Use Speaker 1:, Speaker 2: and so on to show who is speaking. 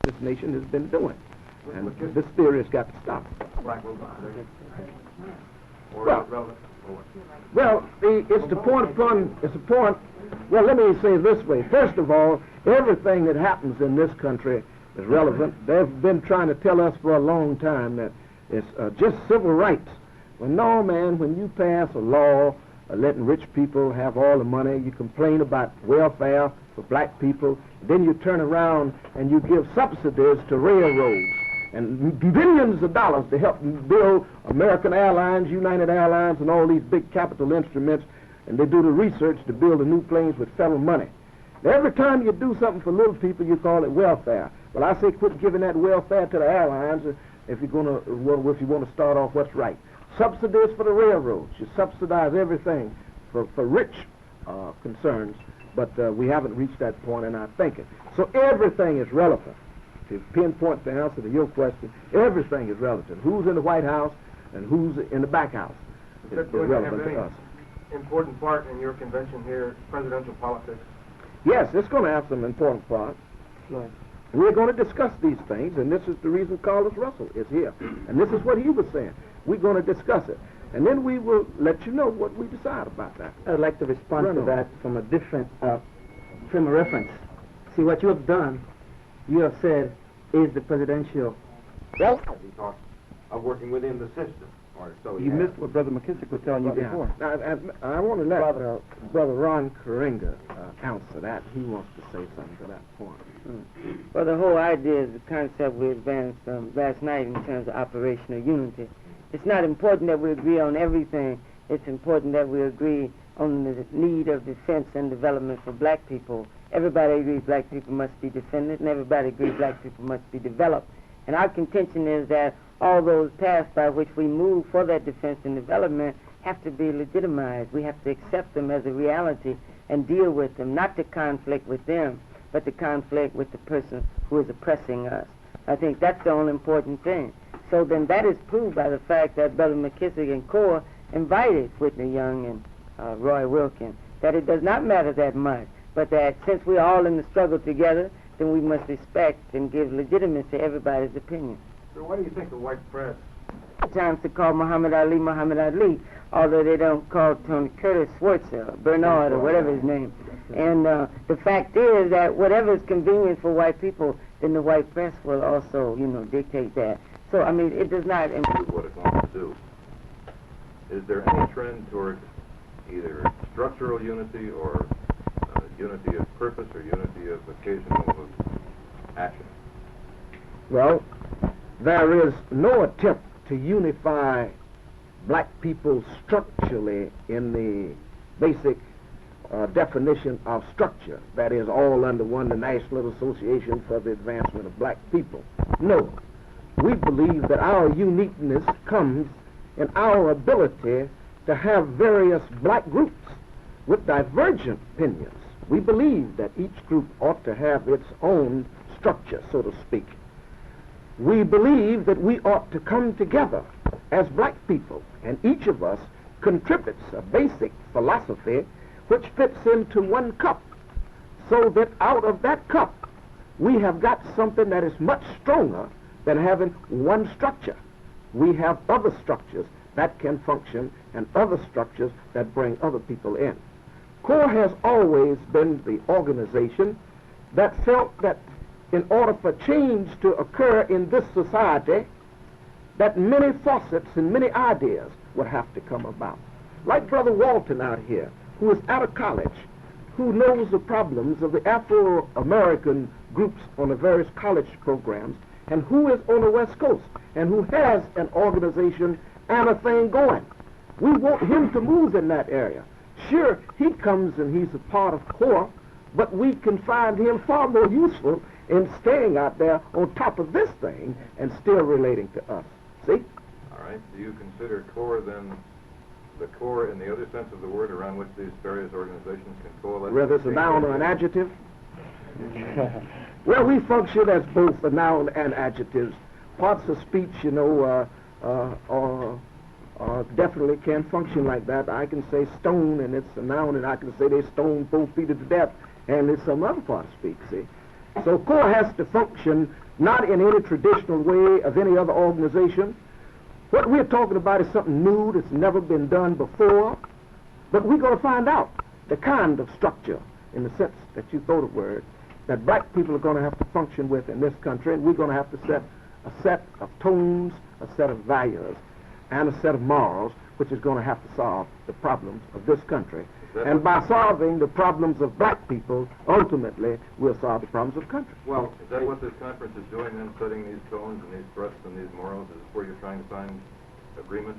Speaker 1: this nation has been doing. And this theory has got to stop. Well, it's the point upon, it's a point, well, let me say it this way. First of all, everything that happens in this country is relevant. They've been trying to tell us for a long time that it's just civil rights. Well, no, man, when you pass a law letting rich people have all the money, you complain about welfare for black people, then you turn around and you give subsidies to railroads and billions of dollars to help build American Airlines, United Airlines, and all these big capital instruments, and they do the research to build the new planes with federal money. Now, every time you do something for little people, you call it welfare. Well, I say quit giving that welfare to the airlines if you're going to, well, if you want to start off what's right. Subsidies for the railroads. You subsidize everything for rich concerns, but we haven't reached that point in our thinking. So everything is relevant. To pinpoint the answer to your question, everything is relative. Who's in the White House and who's in the back house is relevant to us.
Speaker 2: Important part in your convention here, presidential politics?
Speaker 1: Yes, it's going to have some important part. Right. We're going to discuss these things, and this is the reason Carlos Russell is here. And this is what he was saying. We're going to discuss it. And then we will let you know what we decide about that.
Speaker 3: I'd like to respond to that from a different frame of reference. See, what you have done, you have said, is the presidential.
Speaker 4: Well, he talked of working within the system, or so
Speaker 3: you missed what Brother McKissick was telling you before.
Speaker 1: Now, I want to let Brother Ron Karinga answer that. He wants to say something to that point.
Speaker 5: Well, the whole idea is the concept we advanced last night in terms of operational unity. It's not important that we agree on everything. It's important that we agree on the need of defense and development for black people. Everybody agrees black people must be defended, and everybody agrees black people must be developed. And our contention is that all those paths by which we move for that defense and development have to be legitimized. We have to accept them as a reality and deal with them, not to conflict with them, but to conflict with the person who is oppressing us. I think that's the only important thing. So then that is proved by the fact that Brother McKissick and Core invited Whitney Young and Roy Wilkin, that it does not matter that much, but that since we're all in the struggle together, then we must respect and give legitimacy to everybody's opinion.
Speaker 2: So what do you think the white press?
Speaker 5: Times to call Muhammad Ali, although they don't call Tony Curtis Schwartz or Bernard or whatever his name. And the fact is that whatever is convenient for white people, then the white press will also, dictate that. So, I mean, it does not improve
Speaker 6: what it wants to do. Is there any trend toward either structural unity or unity of purpose or unity of occasional action?
Speaker 1: Well, there is no attempt to unify black people structurally in the basic definition of structure, that is, all under one, the National Association for the Advancement of Black People. No. We believe that our uniqueness comes in our ability to have various black groups with divergent opinions. We believe that each group ought to have its own structure, so to speak. We believe that we ought to come together as black people, and each of us contributes a basic philosophy which fits into one cup, so that out of that cup we have got something that is much stronger than having one structure. We have other structures that can function and other structures that bring other people in. CORE has always been the organization that felt that in order for change to occur in this society, that many facets and many ideas would have to come about. Like Brother Walton out here, who is out of college, who knows the problems of the Afro-American groups on the various college programs, and who is on the West Coast, and who has an organization and a thing going. We want him to move in that area. Sure, he comes and he's a part of CORE, but we can find him far more useful in staying out there on top of this thing and still relating to us. See?
Speaker 6: All right. Do you consider CORE then the core in the other sense of the word around which these various organizations can coalesce?
Speaker 1: Whether it's a noun or an adjective? Well, we function as both a noun and adjectives. Parts of speech, definitely can function like that. I can say stone, and it's a noun, and I can say they stoned 4 feet to death, and it's some other part of speech, see? So CORE has to function not in any traditional way of any other organization. What we're talking about is something new that's never been done before, but we're going to find out the kind of structure, in the sense that you throw the word, that black people are going to have to function with in this country, and we're going to have to set a set of tones, a set of values, and a set of morals, which is going to have to solve the problems of this country. And by solving the problems of black people, ultimately, we'll solve the problems of the country.
Speaker 6: Well, is that what this conference is doing then, setting these tones and these threats and these morals? Is this where you're trying to find agreement?